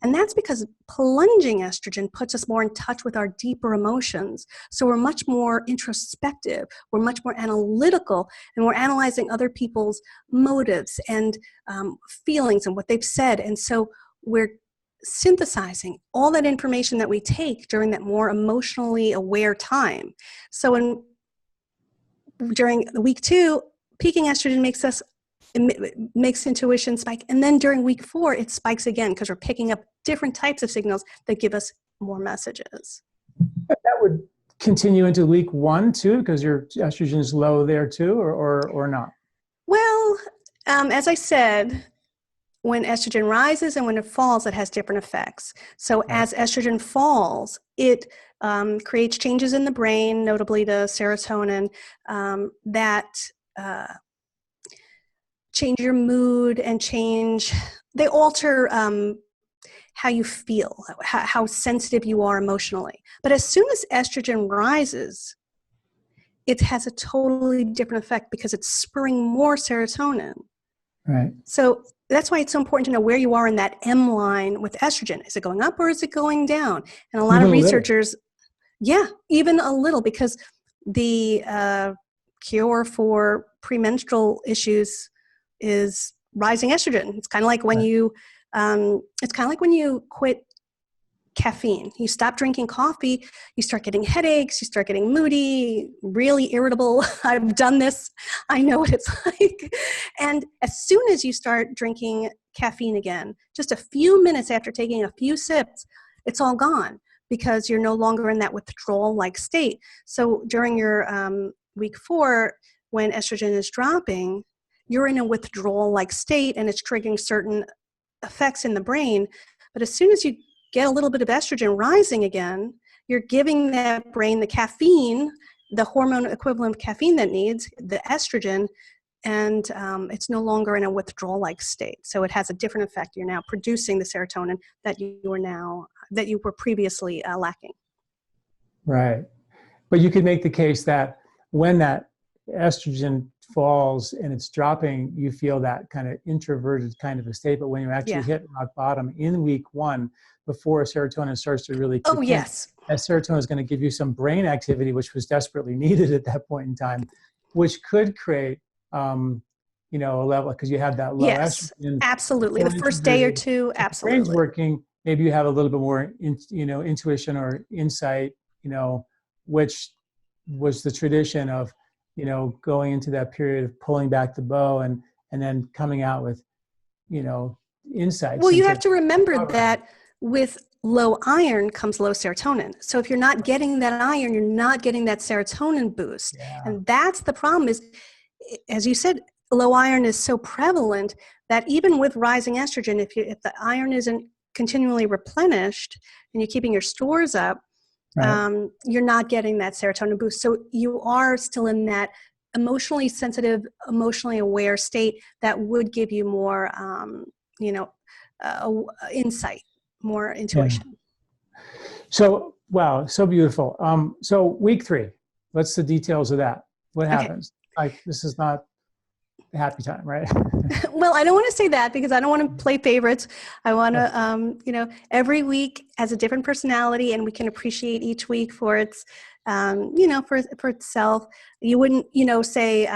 And that's because plunging estrogen puts us more in touch with our deeper emotions. So we're much more introspective, we're much more analytical, and we're analyzing other people's motives and feelings and what they've said. And so we're synthesizing all that information that we take during that more emotionally aware time. So during week 2, peaking estrogen makes intuition spike. And then during week 4, it spikes again because we're picking up different types of signals that give us more messages. That would continue into week 1 too, because your estrogen is low there too, or not? Well, as I said, when estrogen rises and when it falls, it has different effects. So as estrogen falls, it creates changes in the brain, notably the serotonin, that change your mood and they alter how you feel, how sensitive you are emotionally. But as soon as estrogen rises, it has a totally different effect because it's spurring more serotonin. Right. So that's why it's so important to know where you are in that M line with estrogen. Is it going up or is it going down? And a lot of researchers, even a little, because the cure for premenstrual issues is rising estrogen. It's kind of like when you quit caffeine. You stop drinking coffee, you start getting headaches, you start getting moody, really irritable. I've done this. I know what it's like. And as soon as you start drinking caffeine again, just a few minutes after taking a few sips, it's all gone because you're no longer in that withdrawal-like state. So during your week 4, when estrogen is dropping, you're in a withdrawal-like state and it's triggering certain effects in the brain. But as soon as you get a little bit of estrogen rising again, you're giving that brain the caffeine, the hormone equivalent of caffeine that needs, the estrogen, and it's no longer in a withdrawal-like state. So it has a different effect. You're now producing the serotonin that you were previously lacking. Right. But you could make the case that when that estrogen falls and it's dropping, you feel that kind of introverted kind of a state. But when you actually hit rock bottom in week 1, before serotonin starts to really kick in, that serotonin is going to give you some brain activity, which was desperately needed at that point in time, which could create, a level, because you have that low estrogen. Absolutely. The first day or two, absolutely. If the brain's working, maybe you have a little bit more, intuition or insight, which was the tradition of, going into that period of pulling back the bow and then coming out with, insights. Well, you have to remember that with low iron comes low serotonin. So if you're not getting that iron, you're not getting that serotonin boost. Yeah. And that's the problem is, as you said, low iron is so prevalent that even with rising estrogen, if the iron isn't continually replenished and you're keeping your stores up, you're not getting that serotonin boost. So you are still in that emotionally sensitive, emotionally aware state that would give you more, insight, more intuition. Yeah. So, wow, so beautiful. So week 3, what's the details of that? What happens? Like, this is not a happy time, right? Well, I don't want to say that because I don't want to play favorites. I want to, every week has a different personality and we can appreciate each week for its, for itself. You wouldn't, say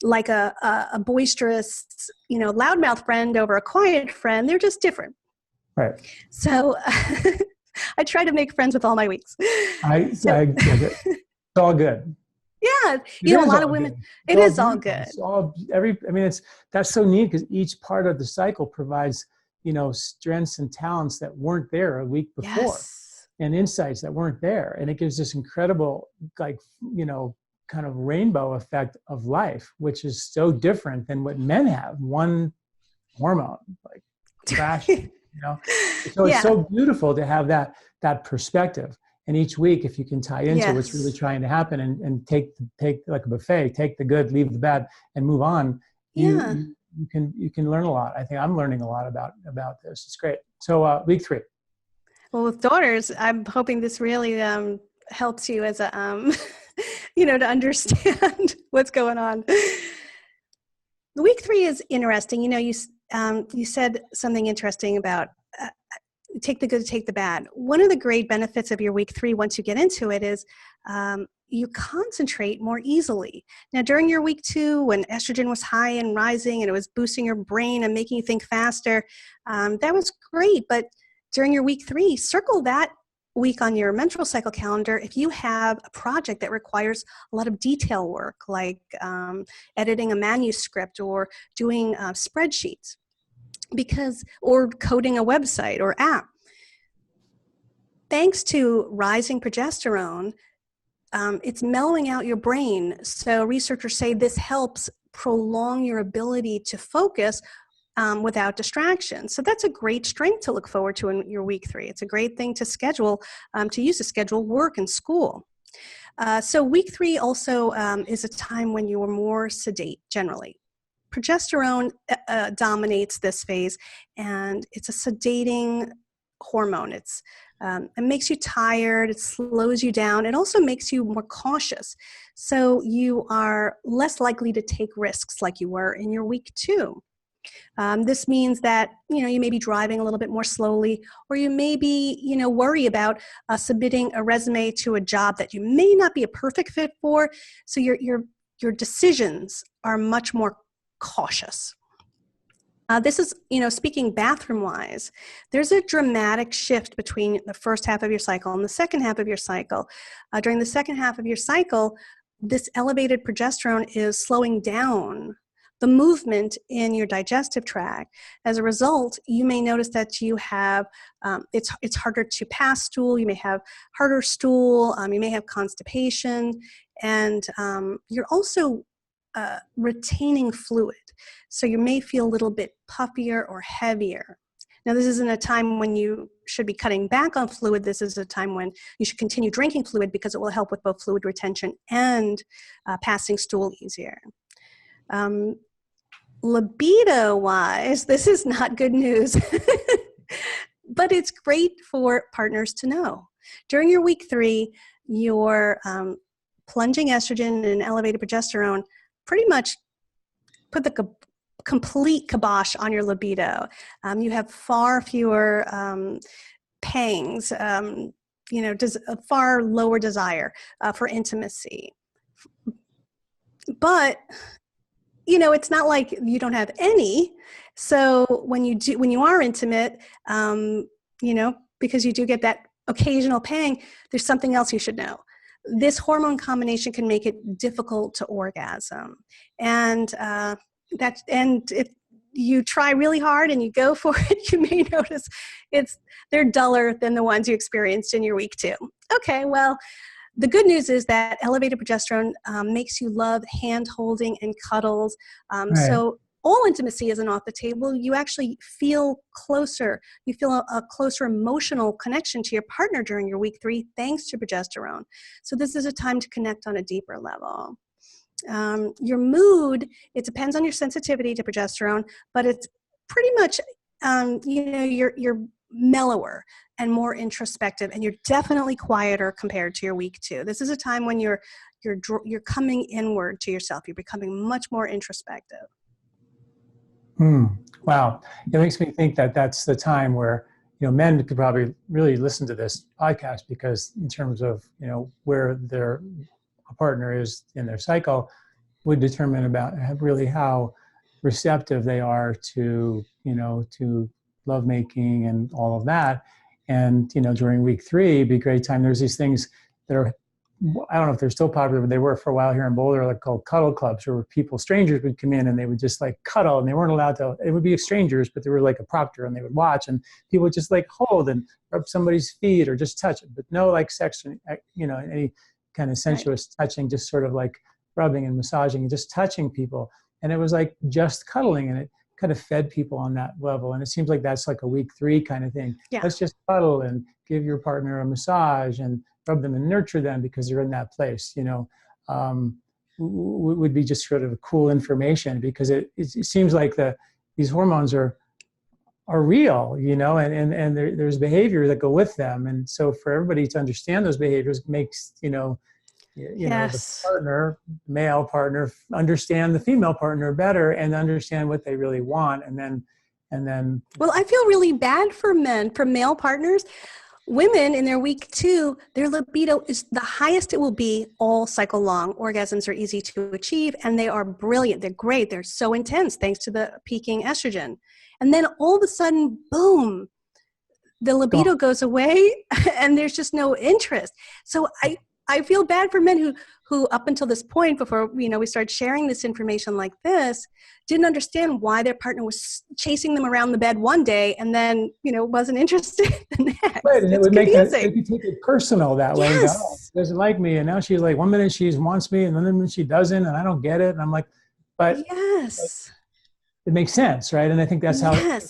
like a boisterous, loudmouth friend over a quiet friend. They're just different. Right. So I try to make friends with all my weeks. I get it. It's all good. Yeah, It a is lot of all women, good. It's it all is all beautiful. good. It's all that's so neat because each part of the cycle provides, strengths and talents that weren't there a week before, Yes. and insights that weren't there. And it gives this incredible, like, kind of rainbow effect of life, which is so different than what men have. One hormone, like, crashing, So it's Yeah. so beautiful to have that perspective. And each week, if you can tie into what's really Yes. trying to happen and take like a buffet, take the good, leave the bad, and move on, Yeah. you can learn a lot. I think I'm learning a lot about this. It's great. So week 3. Well, with daughters, I'm hoping this really helps you as a, to understand what's going on. Week 3 is interesting. You said something interesting about take the good, take the bad. One of the great benefits of your week 3, once you get into it, is you concentrate more easily. Now, during your week 2, when estrogen was high and rising and it was boosting your brain and making you think faster, that was great. But during your week 3, circle that week on your menstrual cycle calendar if you have a project that requires a lot of detail work, like editing a manuscript or doing spreadsheets, or coding a website or app. Thanks to rising progesterone, it's mellowing out your brain. So researchers say this helps prolong your ability to focus without distraction. So that's a great strength to look forward to in your week 3. It's a great thing to schedule, to use to schedule work and school. So week 3 also is a time when you are more sedate generally. Progesterone dominates this phase, and it's a sedating hormone. It makes you tired, it slows you down, it also makes you more cautious. So you are less likely to take risks like you were in your week 2. This means that, you may be driving a little bit more slowly, or you may be, worry about submitting a resume to a job that you may not be a perfect fit for. So your decisions are much more cautious. This is, speaking bathroom-wise, there's a dramatic shift between the first half of your cycle and the second half of your cycle. During the second half of your cycle, this elevated progesterone is slowing down the movement in your digestive tract. As a result, you may notice that you have, it's harder to pass stool, you may have harder stool, you may have constipation, and you're also retaining fluid. So you may feel a little bit puffier or heavier. Now, this isn't a time when you should be cutting back on fluid. This is a time when you should continue drinking fluid because it will help with both fluid retention and passing stool easier. Libido-wise, this is not good news, but it's great for partners to know. During your week 3, your plunging estrogen and elevated progesterone pretty much put the complete kibosh on your libido. You have far fewer pangs, a far lower desire for intimacy. But it's not like you don't have any. So when you are intimate, because you do get that occasional pang, there's something else you should know. This hormone combination can make it difficult to orgasm, and if you try really hard and you go for it, you may notice they're duller than the ones you experienced in your week 2. Okay, well, the good news is that elevated progesterone makes you love hand holding and cuddles. Right. So all intimacy isn't off the table. You actually feel closer. You feel a closer emotional connection to your partner during your week 3, thanks to progesterone. So this is a time to connect on a deeper level. Your mood, it depends on your sensitivity to progesterone, but it's pretty much, you're mellower and more introspective, and you're definitely quieter compared to your week 2. This is a time when you're coming inward to yourself. You're becoming much more introspective. Wow. It makes me think that that's the time where, men could probably really listen to this podcast, because in terms of, where their partner is in their cycle would determine about really how receptive they are to, to lovemaking and all of that. And, during week 3, it'd be a great time. There's these things that are, I don't know if they're still popular, but they were for a while here in Boulder, like called cuddle clubs, where people, strangers would come in and they would just like cuddle, and they weren't allowed to, it would be strangers, but they were like a proctor and they would watch, and people would just like hold and rub somebody's feet or just touch it, but no like sex, any kind of sensuous touching, just sort of like rubbing and massaging and just touching people. And it was like just cuddling, and it kind of fed people on that level. And it seems like that's like a week 3 kind of thing. Yeah. Let's just cuddle and give your partner a massage and rub them and nurture them because they're in that place, would be just sort of cool information, because it seems like these hormones are real, and there's behavior that go with them. And so for everybody to understand those behaviors makes, the partner, male partner, understand the female partner better and understand what they really want. And then. Well, I feel really bad for male partners. Women in their week 2, their libido is the highest it will be all cycle long. Orgasms are easy to achieve, and they are brilliant. They're great. They're so intense thanks to the peaking estrogen. And then all of a sudden, boom, the libido goes away and there's just no interest. So I feel bad for men who up until this point, before we started sharing this information like this, didn't understand why their partner was chasing them around the bed one day and then wasn't interested the next. Right, and it would make you take it personal that way. Yes. And go, oh, she doesn't like me, and now she's like, one minute she wants me, and then the minute she doesn't, and I don't get it. And I'm like, but yes, it makes sense, right? And I think that's how it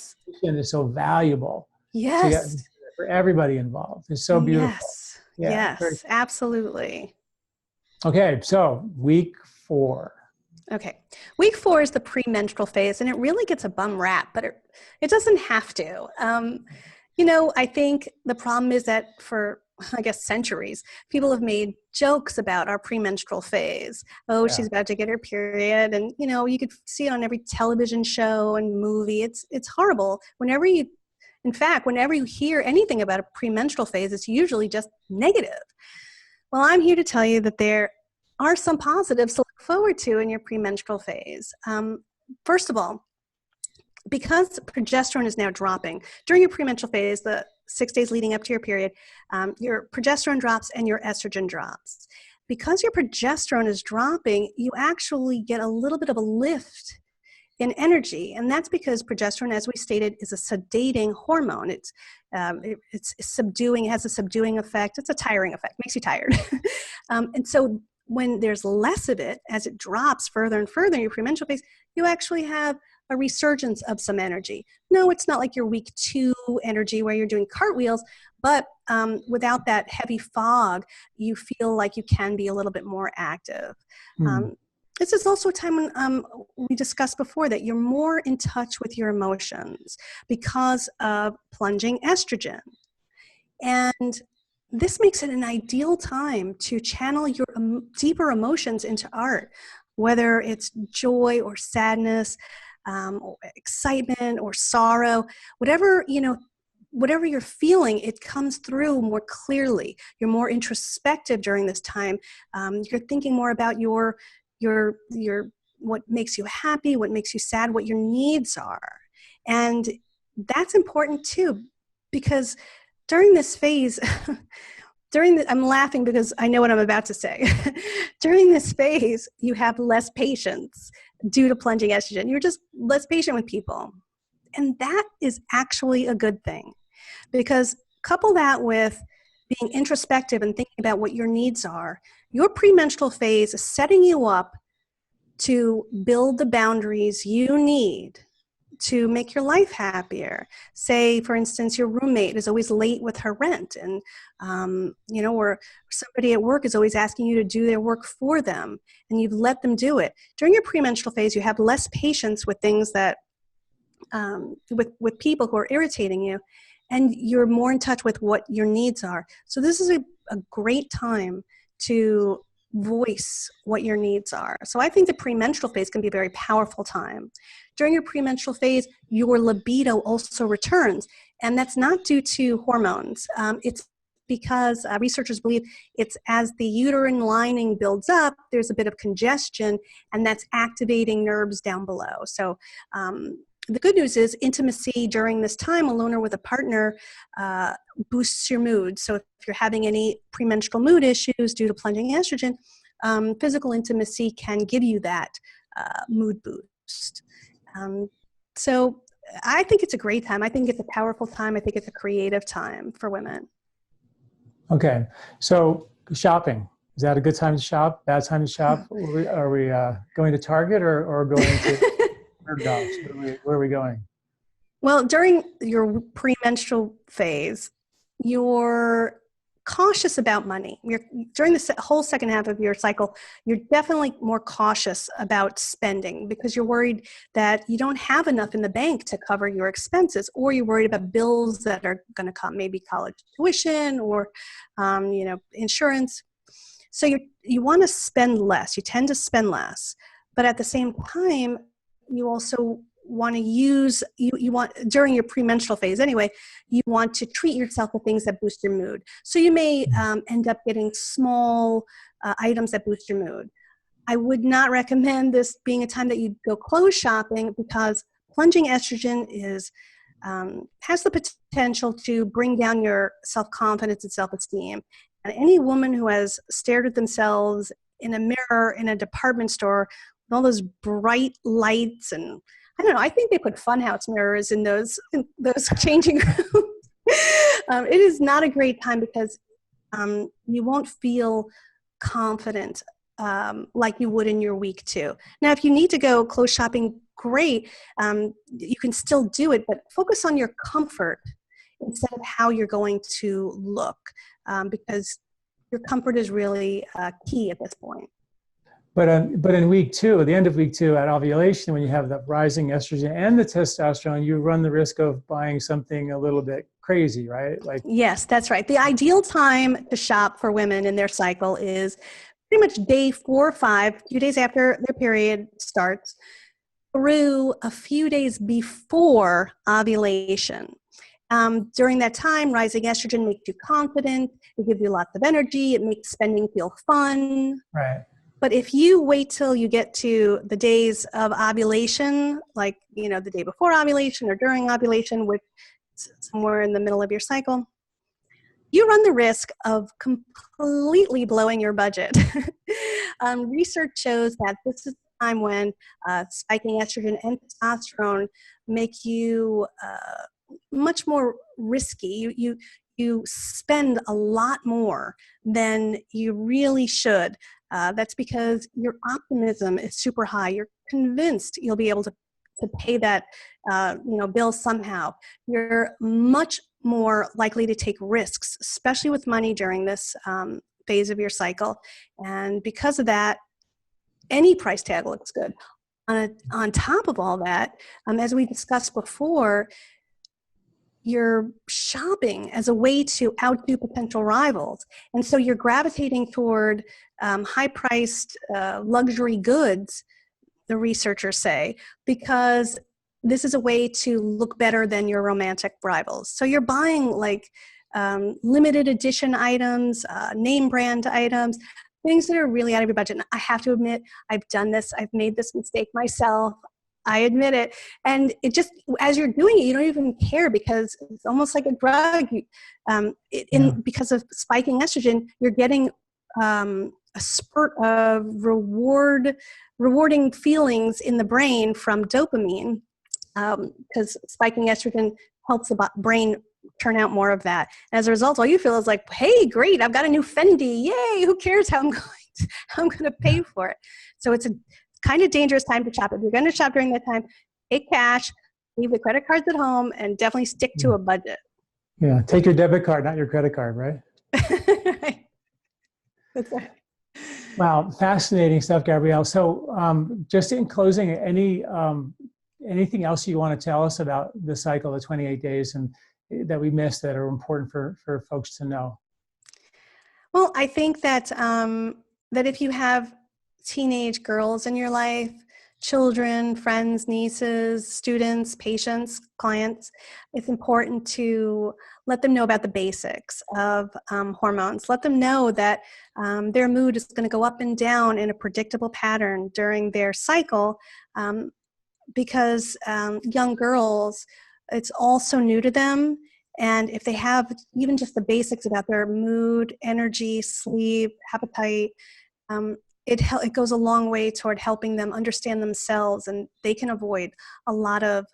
is so valuable. Yes, for everybody involved. It's so beautiful. Yes, yes, absolutely. Okay, so week 4. Okay. Week 4 is the premenstrual phase, and it really gets a bum rap, but it doesn't have to. I think the problem is that for, centuries, people have made jokes about our premenstrual phase. Oh, she's about to get her period. And, you could see it on every television show and movie. It's horrible. Whenever you hear anything about a premenstrual phase, it's usually just negative. Well, I'm here to tell you that there are some positives to look forward to in your premenstrual phase. First of all, because progesterone is now dropping, during your premenstrual phase, the 6 days leading up to your period, your progesterone drops and your estrogen drops. Because your progesterone is dropping, you actually get a little bit of a lift in energy, and that's because progesterone, as we stated, is a sedating hormone. It's subduing, it has a subduing effect. It's a tiring effect, makes you tired. And so when there's less of it, as it drops further and further in your premenstrual phase, you actually have a resurgence of some energy. No, it's not like your week 2 energy where you're doing cartwheels, but without that heavy fog, you feel like you can be a little bit more active. This is also a time when we discussed before that you're more in touch with your emotions because of plunging estrogen. And this makes it an ideal time to channel your deeper emotions into art, whether it's joy or sadness, or excitement or sorrow, whatever you're feeling, it comes through more clearly. You're more introspective during this time. You're thinking more about your what makes you happy, what makes you sad, what your needs are. And that's important too, because during this phase, I'm laughing because I know what I'm about to say. During this phase, you have less patience due to plunging estrogen. You're just less patient with people. And that is actually a good thing, because couple that with being introspective and thinking about what your needs are. Your premenstrual phase is setting you up to build the boundaries you need to make your life happier. Say, for instance, your roommate is always late with her rent, and or somebody at work is always asking you to do their work for them, and you've let them do it. During your premenstrual phase, you have less patience with things that, with people who are irritating you, and you're more in touch with what your needs are. So this is a great time to voice what your needs are. So I think the premenstrual phase can be a very powerful time. During your premenstrual phase, your libido also returns, and that's not due to hormones. It's because researchers believe it's as the uterine lining builds up, there's a bit of congestion, and that's activating nerves down below. So the good news is intimacy during this time, alone or with a partner, boosts your mood. So if you're having any premenstrual mood issues due to plunging estrogen, physical intimacy can give you that mood boost. So I think it's a great time. I think it's a powerful time. I think it's a creative time for women. Okay. So shopping, is that a good time to shop? Bad time to shop? Are we going to Target or going to where are we going? Well, during your premenstrual phase, you're cautious about money. During the whole second half of your cycle, you're definitely more cautious about spending because you're worried that you don't have enough in the bank to cover your expenses, or you're worried about bills that are going to come, maybe college tuition or, insurance. So you want to spend less. You tend to spend less, but at the same time, you also want to use, you want, during your premenstrual phase anyway, you want to treat yourself with things that boost your mood. So you may end up getting small items that boost your mood. I would not recommend this being a time that you go clothes shopping because plunging estrogen has the potential to bring down your self-confidence and self-esteem. And any woman who has stared at themselves in a mirror in a department store with all those bright lights and I don't know, I think they put funhouse mirrors in those changing rooms. It is not a great time because you won't feel confident like you would in your week 2. Now, if you need to go clothes shopping, great. You can still do it, but focus on your comfort instead of how you're going to look because your comfort is really key at this point. But in week 2, at the end of week 2, at ovulation, when you have the rising estrogen and the testosterone, you run the risk of buying something a little bit crazy, right? Yes, that's right. The ideal time to shop for women in their cycle is pretty much day 4 or 5, a few days after their period starts, through a few days before ovulation. During that time, rising estrogen makes you confident. It gives you lots of energy. It makes spending feel fun. Right. But if you wait till you get to the days of ovulation, like, the day before ovulation or during ovulation, which is somewhere in the middle of your cycle, you run the risk of completely blowing your budget. Research shows that this is the time when spiking estrogen and testosterone make you much more risky. You spend a lot more than you really should. That's because your optimism is super high. You're convinced you'll be able to pay that bill somehow. You're much more likely to take risks, especially with money during this phase of your cycle. And because of that, any price tag looks good. On top of all that, as we discussed before, you're shopping as a way to outdo potential rivals. And so you're gravitating toward high-priced luxury goods, the researchers say, because this is a way to look better than your romantic rivals. So you're buying limited edition items, name brand items, things that are really out of your budget. And I have to admit, I've done this. I've made this mistake myself. I admit it. And it just, as you're doing it, you don't even care because it's almost like a drug. Because of spiking estrogen, you're getting a spurt of rewarding feelings in the brain from dopamine because spiking estrogen helps the brain turn out more of that. And as a result, all you feel is like, hey, great, I've got a new Fendi. Yay, who cares how I'm going to pay for it? So it's a kind of dangerous time to shop. If you're going to shop during that time, take cash, leave the credit cards at home, and definitely stick to a budget. Yeah, take your debit card, not your credit card, right? Right. That's right. Wow, fascinating stuff, Gabrielle. So just in closing, anything else you want to tell us about the cycle of 28 days and that we missed that are important for folks to know? Well, I think that that if you have teenage girls in your life, children, friends, nieces, students, patients, clients, it's important to let them know about the basics of hormones. Let them know that their mood is going to go up and down in a predictable pattern during their cycle because young girls, it's all so new to them. And if they have even just the basics about their mood, energy, sleep, appetite, it goes a long way toward helping them understand themselves, and they can avoid a lot of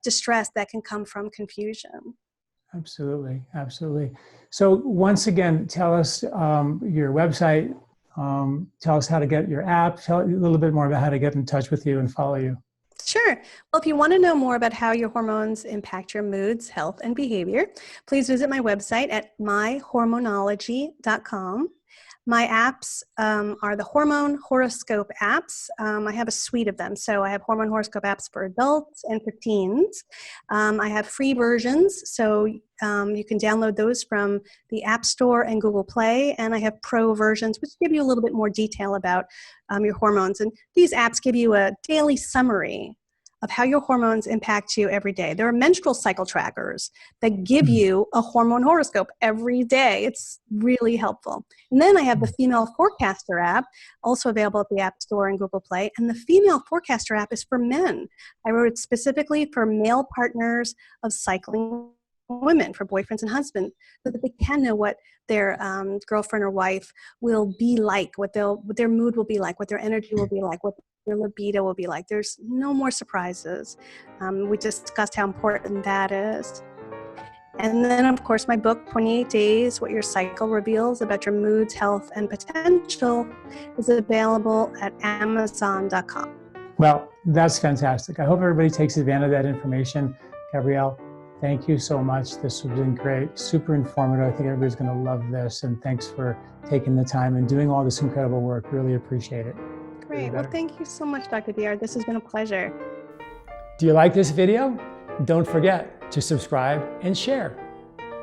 distress that can come from confusion. Absolutely, absolutely. So once again, tell us your website, tell us how to get your app, tell a little bit more about how to get in touch with you and follow you. Sure. Well, if you want to know more about how your hormones impact your moods, health, and behavior, please visit my website at myhormonology.com. My apps are the Hormone Horoscope apps. I have a suite of them. So I have Hormone Horoscope apps for adults and for teens. I have free versions, so you can download those from the App Store and Google Play. And I have pro versions, which give you a little bit more detail about your hormones. And these apps give you a daily summary of how your hormones impact you every day. There are menstrual cycle trackers that give you a hormone horoscope every day. It's really helpful. And then I have the Female Forecaster app, also available at the App Store and Google Play. And the Female Forecaster app is for men. I wrote it specifically for male partners of cycling women, for boyfriends and husbands, so that they can know what their girlfriend or wife will be like, what their mood will be like, what their energy will be like, what their libido will be like. There's no more surprises. We discussed how important that is. And then, of course, my book, 28 Days, What Your Cycle Reveals About Your Moods, Health, and Potential, is available at Amazon.com. Well, that's fantastic. I hope everybody takes advantage of that information. Gabrielle, thank you so much. This has been great, super informative. I think everybody's going to love this. And thanks for taking the time and doing all this incredible work. Really appreciate it. Great. Well, thank you so much, Dr. Douillard. This has been a pleasure. Do you like this video? Don't forget to subscribe and share.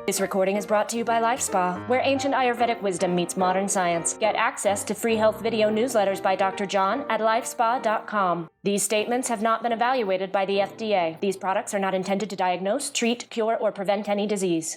This recording is brought to you by LifeSpa, where ancient Ayurvedic wisdom meets modern science. Get access to free health video newsletters by Dr. John at lifespa.com. These statements have not been evaluated by the FDA. These products are not intended to diagnose, treat, cure, or prevent any disease.